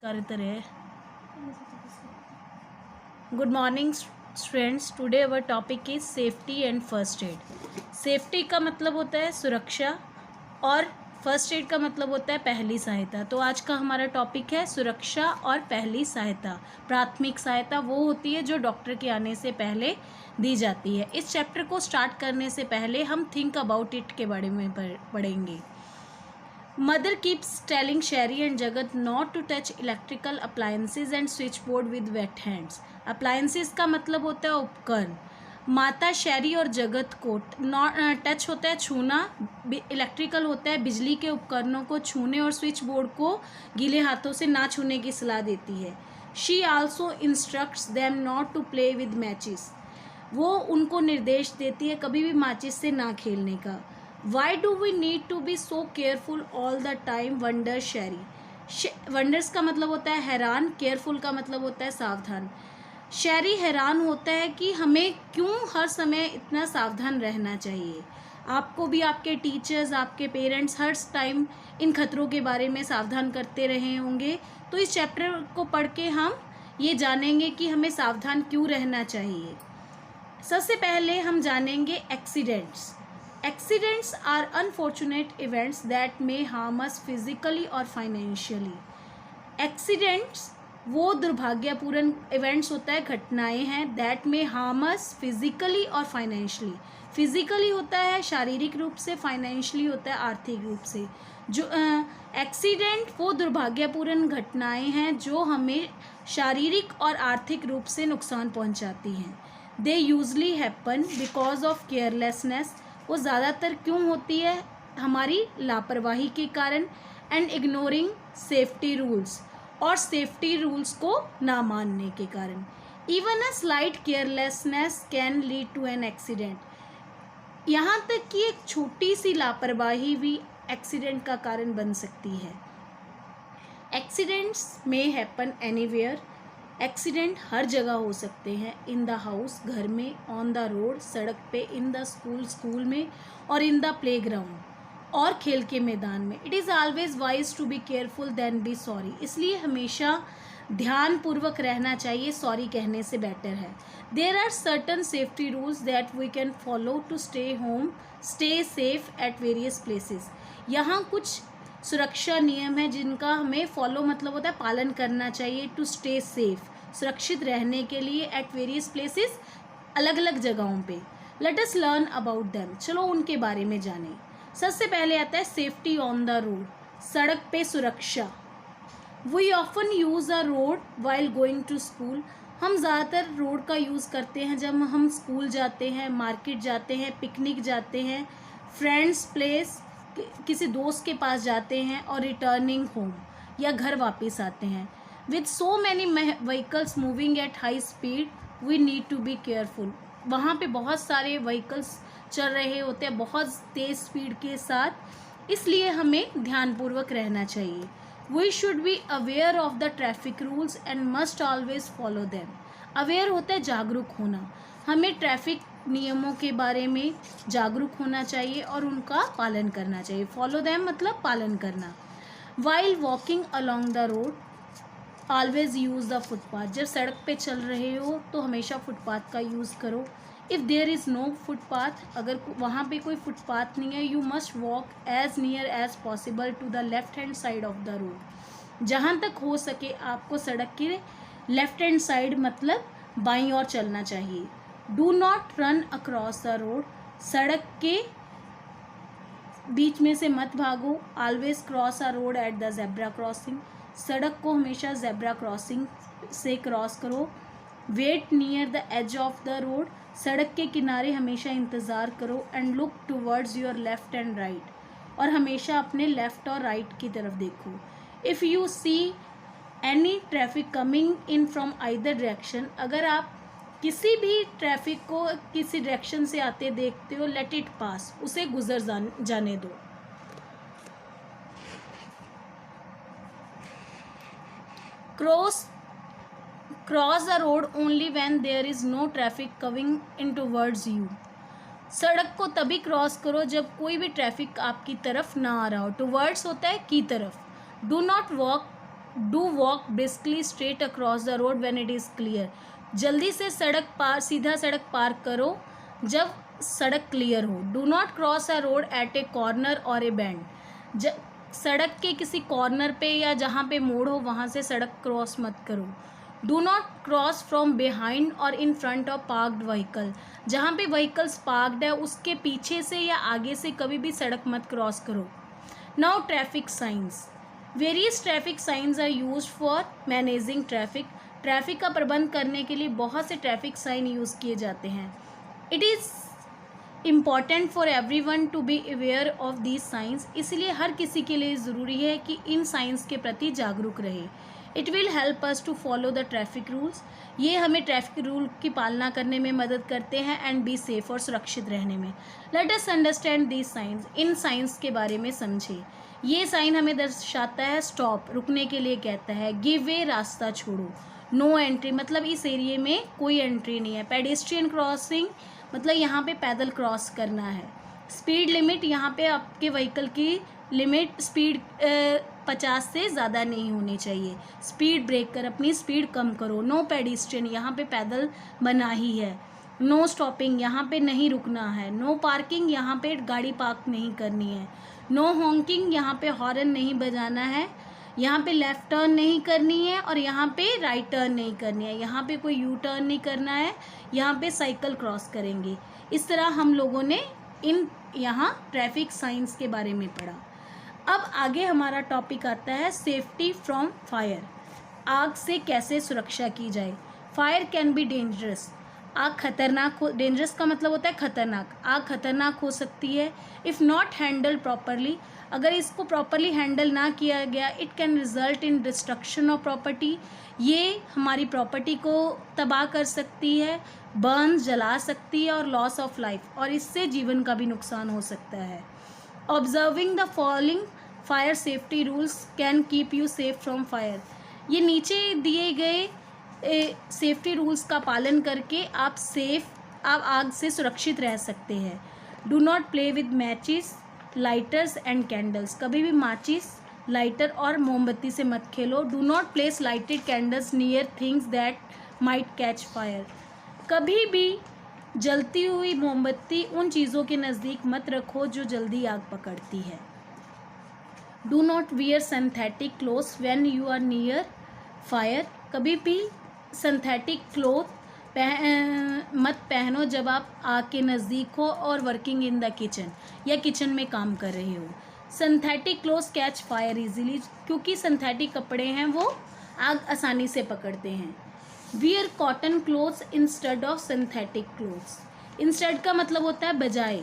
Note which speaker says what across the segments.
Speaker 1: Karitere. Good morning students. Today our topic is safety and first aid. Safety का मतलब होता है सुरक्षा और फर्स्ट एड का मतलब होता है पहली सहायता. तो आज का हमारा टॉपिक है सुरक्षा और पहली सहायता. प्राथमिक सहायता वो होती है जो डॉक्टर के आने से पहले दी जाती है. इस चैप्टर को स्टार्ट करने से पहले हम थिंक अबाउट इट के बारे में पढ़ेंगे. Mother keeps telling Sherry and Jagat not to touch electrical appliances and switchboard with wet hands. Appliances का मतलब होता है उपकरण. माता शैरी और जगत को टच होता है छूना, इलेक्ट्रिकल होता है बिजली के उपकरणों को छूने और स्विच बोर्ड को गीले हाथों से ना छूने की सलाह देती है. She also instructs them not to play with matches. वो उनको निर्देश देती है कभी भी माचिस से ना खेलने का. Why do we need to be so careful all the time? Wonders Sherry. Wonders का मतलब होता है हैरान, केयरफुल का मतलब होता है सावधान. शैरी हैरान होता है कि हमें क्यों हर समय इतना सावधान रहना चाहिए. आपको भी आपके टीचर्स, आपके पेरेंट्स हर टाइम इन खतरों के बारे में सावधान करते रहे होंगे. तो इस चैप्टर को पढ़ के हम ये जानेंगे कि हमें सावधान क्यों रहना चाहिए. सबसे पहले हम जानेंगे accidents. Accidents are unfortunate events that may harm us physically or financially. Accidents वो दुर्भाग्यपूर्ण इवेंट्स होता है, घटनाएं हैं that may harm us physically और financially. फिजिकली होता है शारीरिक रूप से, फाइनेंशियली होता है आर्थिक रूप से. जो एक्सीडेंट वो दुर्भाग्यपूर्ण घटनाएं हैं जो हमें शारीरिक और आर्थिक रूप से नुकसान पहुंचाती हैं. They usually happen because of carelessness. वो ज़्यादातर क्यों होती है? हमारी लापरवाही के कारण. एंड इग्नोरिंग सेफ्टी रूल्स, और सेफ्टी रूल्स को ना मानने के कारण. Even a slight carelessness can lead to an accident. यहाँ तक कि एक छोटी सी लापरवाही भी एक्सीडेंट का कारण बन सकती है. एक्सीडेंट्स में हैपन एनीवेयर. एक्सीडेंट हर जगह हो सकते हैं. इन द हाउस, घर में, ऑन द रोड, सड़क पे, इन द स्कूल, स्कूल में, और इन द प्ले ग्राउंड, और खेल के मैदान में. It is always wise to be careful than be sorry. इसलिए हमेशा ध्यानपूर्वक रहना चाहिए, सॉरी कहने से बेटर है. There are certain safety rules that we can follow to stay home, stay safe at various places. यहाँ कुछ सुरक्षा नियम है जिनका हमें फॉलो मतलब होता है पालन करना चाहिए. टू स्टे सेफ, सुरक्षित रहने के लिए, एट वेरियस प्लेसेस, अलग अलग जगहों पे. Let us learn about them. चलो उनके बारे में जानें. सबसे पहले आता है सेफ्टी ऑन द रोड, सड़क पे सुरक्षा. We often use a road while going to school. हम ज़्यादातर रोड का यूज़ करते हैं जब हम स्कूल जाते हैं, मार्केट जाते हैं, पिकनिक जाते हैं, फ्रेंड्स प्लेस, किसी दोस्त के पास जाते हैं, और रिटर्निंग होम, या घर वापस आते हैं. With so many vehicles moving at high speed we need to be careful. वहाँ पे बहुत सारे व्हीकल्स चल रहे होते हैं बहुत तेज़ स्पीड के साथ, इसलिए हमें ध्यानपूर्वक रहना चाहिए. We should be aware of the traffic rules and must always follow them. Aware होता है जागरूक होना. हमें ट्रैफिक नियमों के बारे में जागरूक होना चाहिए और उनका पालन करना चाहिए. फॉलो देम मतलब पालन करना. While walking along the road always use the footpath. जब सड़क पे चल रहे हो तो हमेशा फुटपाथ का यूज़ करो. If there is no footpath, अगर वहाँ पे कोई फुटपाथ नहीं है, you must walk as near as possible to the left hand side of the road. जहाँ तक हो सके आपको सड़क के लेफ्ट हैंड साइड मतलब बाईं ओर चलना चाहिए. Do not run across the road. सड़क के बीच में से मत भागो. Always cross a road at the zebra crossing. सड़क को हमेशा जेब्रा क्रॉसिंग से क्रॉस करो. Wait near the edge of the road. सड़क के किनारे हमेशा इंतज़ार करो. And look towards your left and right. और हमेशा अपने लेफ़्ट और राइट की तरफ देखो. If you see any traffic coming in from either direction, अगर आप किसी भी ट्रैफिक को किसी डायरेक्शन से आते देखते हो, लेट इट पास, उसे गुजर जाने दो. Cross the road only when there is no traffic coming in towards you. सड़क को तभी क्रॉस करो जब कोई भी ट्रैफिक आपकी तरफ ना आ रहा हो. टूवर्ड्स होता है की तरफ. Do not walk do walk briskly straight across the road when it is clear. जल्दी से सीधा सड़क पार करो जब सड़क क्लियर हो। Do not cross a road at a corner और ए बैंड। सड़क के किसी कॉर्नर पे या जहाँ पे मोड़ हो वहाँ से सड़क क्रॉस मत करो। Do not cross from behind or in front of parked vehicle. जहाँ पे व्हीकल्स पार्क्ड है उसके पीछे से या आगे से कभी भी सड़क मत क्रॉस करो। Now traffic signs. Various traffic signs are used for managing traffic. Traffic का प्रबंध करने के लिए बहुत से ट्रैफिक साइन यूज़ किए जाते हैं। It is important for every one to be aware of these signs. इसलिए हर किसी के लिए ज़रूरी है कि इन साइंस के प्रति जागरूक रहे। It will help us to follow the traffic rules. ये हमें ट्रैफिक रूल की पालना करने में मदद करते हैं एंड बी सेफ और सुरक्षित रहने में। Let us understand these signs. In science के बारे में समझे। ये साइन हमें दर्शाता है स्टॉप, रुकने के लिए कहता है। गिव वे, रास्ता छोड़ो। नो एंट्री, मतलब इस एरिए में कोई एंट्री नहीं है। पेडेस्ट्रियन क्रॉसिंग, मतलब यहाँ पे पैदल क्रॉस करना है। स्पीड लिमिट, यहाँ पे आपके व्हीकल की लिमिट स्पीड 50 से ज़्यादा नहीं होनी चाहिए। स्पीड ब्रेकर, अपनी स्पीड कम करो। नो पेडेस्ट्रियन, यहाँ पे पैदल मना ही है। नो स्टॉपिंग, यहाँ पे नहीं रुकना है। नो पार्किंग, यहाँ पे गाड़ी पार्क नहीं करनी है। नो हॉन्किंग, यहाँ पे हॉर्न नहीं बजाना है। यहाँ पे लेफ़्ट टर्न नहीं करनी है और यहाँ पे राइट टर्न नहीं करनी है। यहाँ पे कोई यू टर्न नहीं करना है। यहाँ पे साइकिल क्रॉस करेंगे। इस तरह हम लोगों ने यहाँ ट्रैफिक साइंस के बारे में पढ़ा। अब आगे हमारा टॉपिक आता है सेफ्टी फ्रॉम फायर। आग से कैसे सुरक्षा की जाए। Fire can be dangerous. आग खतरनाक हो, डेंजरस का मतलब होता है खतरनाक। आग खतरनाक हो सकती है इफ़ नॉट हैंडल प्रॉपरली। अगर इसको प्रॉपरली हैंडल ना किया गया, it can result in destruction of property. ये हमारी प्रॉपर्टी को तबाह कर सकती है, बर्न, जला सकती है, और लॉस ऑफ लाइफ, और इससे जीवन का भी नुकसान हो सकता है। Observing the following fire safety rules can keep you safe from fire. ये नीचे दिए गए सेफ्टी रूल्स का पालन करके आप आग से सुरक्षित रह सकते हैं। Do not play with matches, lighters and candles. कभी भी माचिस, लाइटर और मोमबत्ती से मत खेलो। Do not place lighted candles near things that might catch fire. कभी भी जलती हुई मोमबत्ती उन चीज़ों के नज़दीक मत रखो जो जल्दी आग पकड़ती है। Do not wear synthetic clothes when you are near fire. कभी भी सिंथेटिक क्लोथ मत पहनो जब आप आग के नज़दीक हो और वर्किंग इन द किचन या किचन में काम कर रहे हो। Synthetic clothes catch fire easily, क्योंकि सिंथेटिक कपड़े हैं वो आग आसानी से पकड़ते हैं। Wear cotton clothes instead of synthetic clothes. Instead का मतलब होता है बजाय।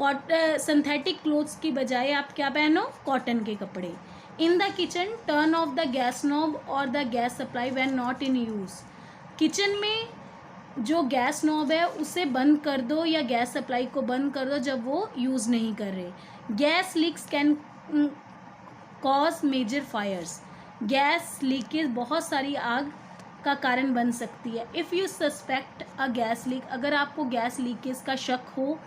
Speaker 1: सिंथेटिक क्लोथ्स की बजाय आप क्या पहनो, कॉटन के कपड़े। In the kitchen turn off the gas knob or the gas supply when not in use. Kitchen में जो गैस नॉब है उसे बंद कर दो या गैस सप्लाई को बंद कर दो जब वो यूज़ नहीं कर रहे। Gas leaks can cause major fires. Gas leakage बहुत सारी आग का कारण बन सकती है। If you suspect a gas leak, अगर आपको गैस लीकेज का शक हो,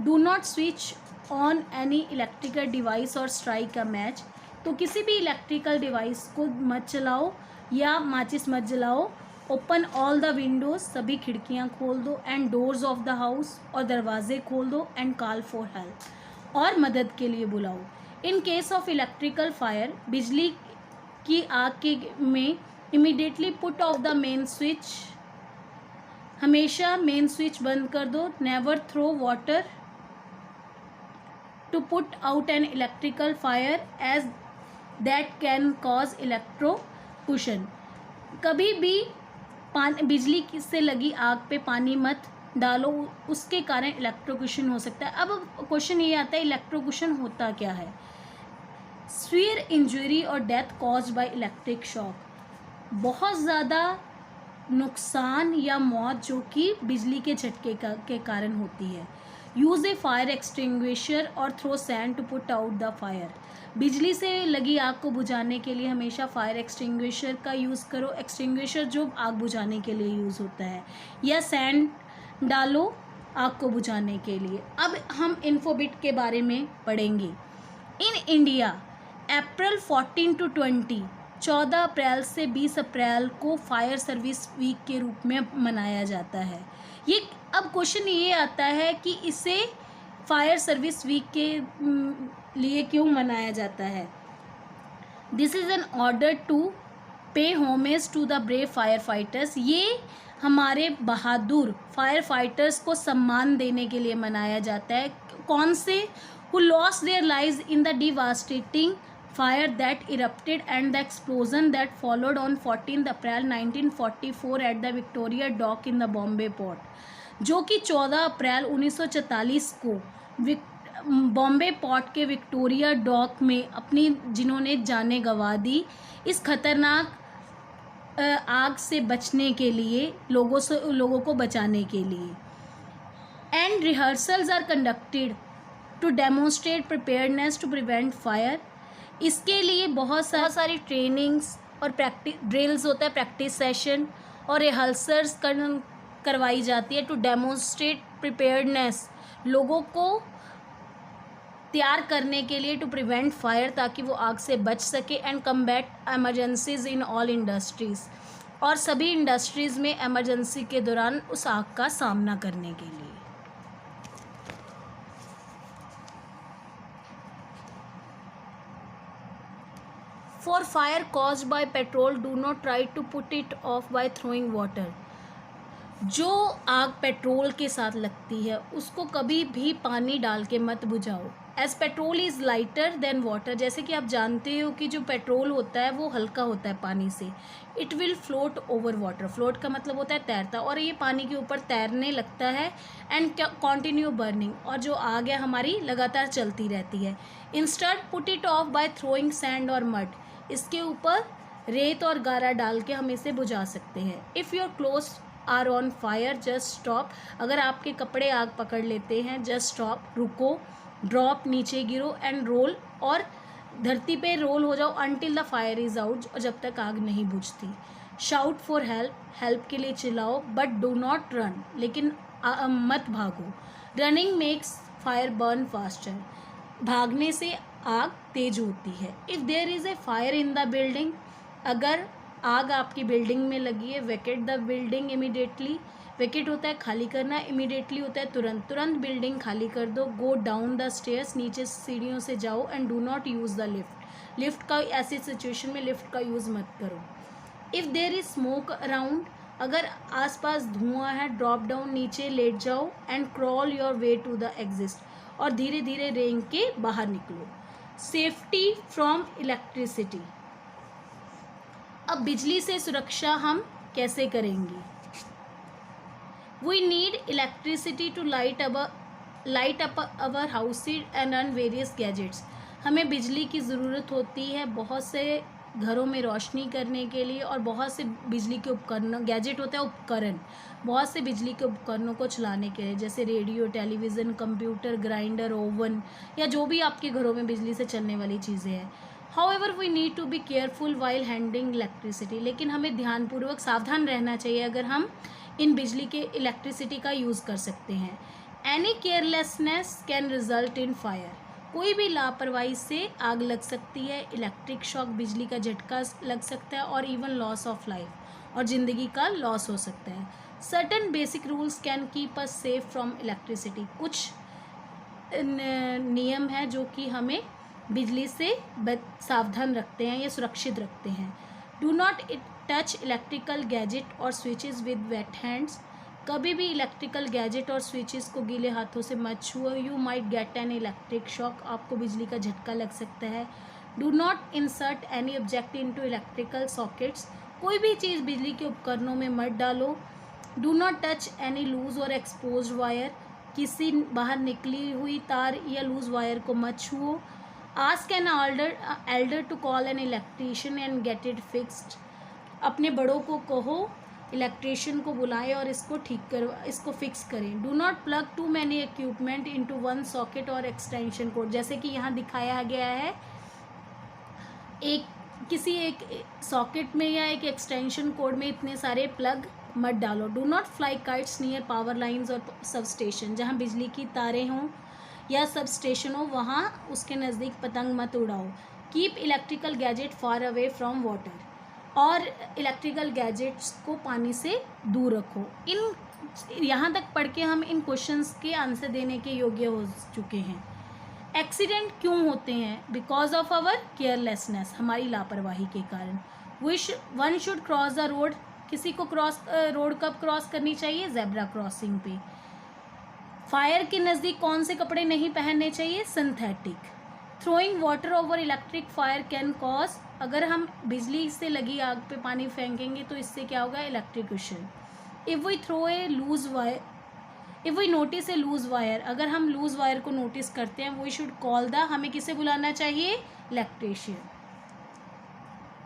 Speaker 1: do not switch on any electrical device और स्ट्राइक अ मैच। तो किसी भी इलेक्ट्रिकल डिवाइस को मत चलाओ या माचिस मत जलाओ। ओपन ऑल द विंडोज, सभी खिड़कियां खोल दो, and doors of the house, और दरवाजे खोल दो, एंड कॉल फॉर हेल्प, और मदद के लिए बुलाओ। In case of electrical fire, बिजली की आग के में immediately put off the main switch, हमेशा मेन स्विच बंद कर दो। Never throw water to put out an electrical fire as that can cause electrocution. कभी भी बिजली से लगी आग पे पानी मत डालो, उसके कारण इलेक्ट्रोक्यूशन हो सकता है। अब क्वेश्चन ये आता है इलेक्ट्रोक्यूशन होता क्या है। सीवियर इंजरी और death caused by electric shock, बहुत ज़्यादा नुकसान या मौत जो कि बिजली के झटके के कारण होती है। यूज़ ए फायर एक्सटिंग्विशर और throw sand to put out the fire. बिजली से लगी आग को बुझाने के लिए हमेशा फायर एक्सटिंग्विशर का यूज़ करो। एक्सटिंग्विशर जो आग बुझाने के लिए यूज़ होता है, या सैंड डालो आग को बुझाने के लिए। अब हम इन्फोबिट के बारे में पढ़ेंगे। इन इंडिया अप्रैल 14 to 20 14 अप्रैल से 20 अप्रैल को फायर सर्विस वीक के रूप में मनाया जाता है। ये अब क्वेश्चन ये आता है कि इसे फायर सर्विस वीक के लिए क्यों मनाया जाता है। This is an order to pay homage to the brave fire fighters. ये हमारे बहादुर फायर फाइटर्स को सम्मान देने के लिए मनाया जाता है। कौन से? Who lost their lives in the devastating fire that erupted and the explosion that followed on 14 April 1944 at the Victoria Dock in the Bombay Port, जो कि 14 अप्रैल 1944 को बॉम्बे पोर्ट के विक्टोरिया डॉक में अपनी जिन्होंने जानें गंवा दी इस खतरनाक आग से बचने के लिए, लोगों को बचाने के लिए। And rehearsals are conducted to demonstrate preparedness to prevent fire. इसके लिए बहुत सारी ट्रेनिंग्स और प्रैक्टिस ड्रिल्स होता है, प्रैक्टिस सेशन और रिहर्सल्स करवाई जाती है टू डेमोन्स्ट्रेट प्रिपेयर्डनेस, लोगों को तैयार करने के लिए, टू प्रिवेंट फायर, ताकि वो आग से बच सके, and combat emergencies in all industries, और सभी इंडस्ट्रीज़ में एमरजेंसी के दौरान उस आग का सामना करने के लिए। For fire caused by petrol, do not try to put it off by throwing water. जो आग पेट्रोल के साथ लगती है उसको कभी भी पानी डाल के मत बुझाओ। As petrol is lighter than water, जैसे कि आप जानते हो कि जो पेट्रोल होता है वो हल्का होता है पानी से। It will float over water, float का मतलब होता है तैरता, और ये पानी के ऊपर तैरने लगता है। एंड कॉन्टिन्यू बर्निंग, और जो आग है हमारी लगातार चलती रहती है। Instead put it off by throwing sand और मड, इसके ऊपर रेत और गारा डाल के हम इसे बुझा सकते हैं। If your clothes are on fire just stop, अगर आपके कपड़े आग पकड़ लेते हैं जस्ट स्टॉप, रुको, ड्रॉप, नीचे गिरो, एंड रोल, और धरती पे रोल हो जाओ, until the fire is out, और जब तक आग नहीं बुझती। शाउट फॉर हेल्प, हेल्प के लिए चिल्लाओ, बट डू नॉट रन, लेकिन मत भागो। Running makes fire burn faster, भागने से आग तेज होती है। If there is a fire in the building, अगर आग आपकी बिल्डिंग में लगी है, vacate the building immediately, vacate होता है खाली करना, इमीडिएटली होता है तुरंत, तुरंत बिल्डिंग खाली कर दो। गो डाउन द स्टेयर्स, नीचे सीढ़ियों से जाओ, and do not use the lift, lift का ऐसी सिचुएशन में लिफ्ट का यूज़ मत करो। If there is smoke around, अगर आसपास धुआं है, ड्रॉप डाउन, नीचे लेट जाओ, and crawl your way to the exit, और धीरे धीरे रेंग के बाहर निकलो। सेफ्टी फ्रॉम इलेक्ट्रिसिटी, अब बिजली से सुरक्षा हम कैसे करेंगे। We need electricity to light up our houses and run various gadgets, हमें बिजली की ज़रूरत होती है बहुत से घरों में रोशनी करने के लिए, और बहुत से बिजली के उपकरणों, गैजेट होता है उपकरण, बहुत से बिजली के उपकरणों को चलाने के लिए, जैसे radio, television, computer, grinder, oven, या जो भी आपके घरों में बिजली से चलने वाली चीज़ें हैं। However we need to be careful while handling electricity, लेकिन हमें ध्यानपूर्वक सावधान रहना चाहिए अगर हम इन बिजली के इलेक्ट्रिसिटी का यूज़ कर सकते हैं। Any carelessness can result in fire, कोई भी लापरवाही से आग लग सकती है, इलेक्ट्रिक शॉक, बिजली का झटका लग सकता है, और इवन लॉस ऑफ लाइफ, और ज़िंदगी का लॉस हो सकता है। Certain basic rules can keep us safe from electricity, कुछ नियम हैं जो कि हमें बिजली से सावधान रखते हैं या सुरक्षित रखते हैं। Do not touch electrical gadget और स्विचेस विद वेट हैंड्स, कभी भी इलेक्ट्रिकल गैजेट और स्विचेस को गीले हाथों से मत छुओ। You might get an electric shock, आपको बिजली का झटका लग सकता है। Do not insert any object into electrical sockets, कोई भी चीज़ बिजली के उपकरणों में मत डालो। Do not touch any loose or exposed wire, किसी बाहर निकली हुई तार या लूज वायर को मत छुओ। Ask an elder to call an electrician and get it fixed, अपने बड़ों को कहो इलेक्ट्रीशियन को बुलाएं और इसको फिक्स करें। Do not plug too many equipment into one socket और एक्सटेंशन कोड, जैसे कि यहाँ दिखाया गया है, किसी एक सॉकेट में या एक एक्सटेंशन कोड में इतने सारे प्लग मत डालो। Do not fly kites near power lines और सब स्टेशन, जहाँ बिजली की तारें हों या सब स्टेशन हो वहाँ उसके नज़दीक पतंग मत उड़ाओ। Keep electrical gadget far away from water, और इलेक्ट्रिकल गैजेट्स को पानी से दूर रखो। इन यहाँ तक पढ़ के हम इन क्वेश्चंस के आंसर देने के योग्य हो चुके हैं। एक्सीडेंट क्यों होते हैं? बिकॉज ऑफ आवर केयरलेसनेस, हमारी लापरवाही के कारण। One should cross the road, किसी को रोड कब क्रॉस करनी चाहिए? जेब्रा क्रॉसिंग पे। फायर के नज़दीक कौन से कपड़े नहीं पहनने चाहिए? Synthetic. Throwing water over electric fire can cause, अगर हम बिजली से लगी आग पे पानी फेंकेंगे तो इससे क्या होगा? Electrocution. If we throw a loose wire, if we notice a loose wire, अगर हम लूज वायर को नोटिस करते हैं, वी शुड कॉल द, हमें किसे बुलाना चाहिए? इलेक्ट्रीशियन।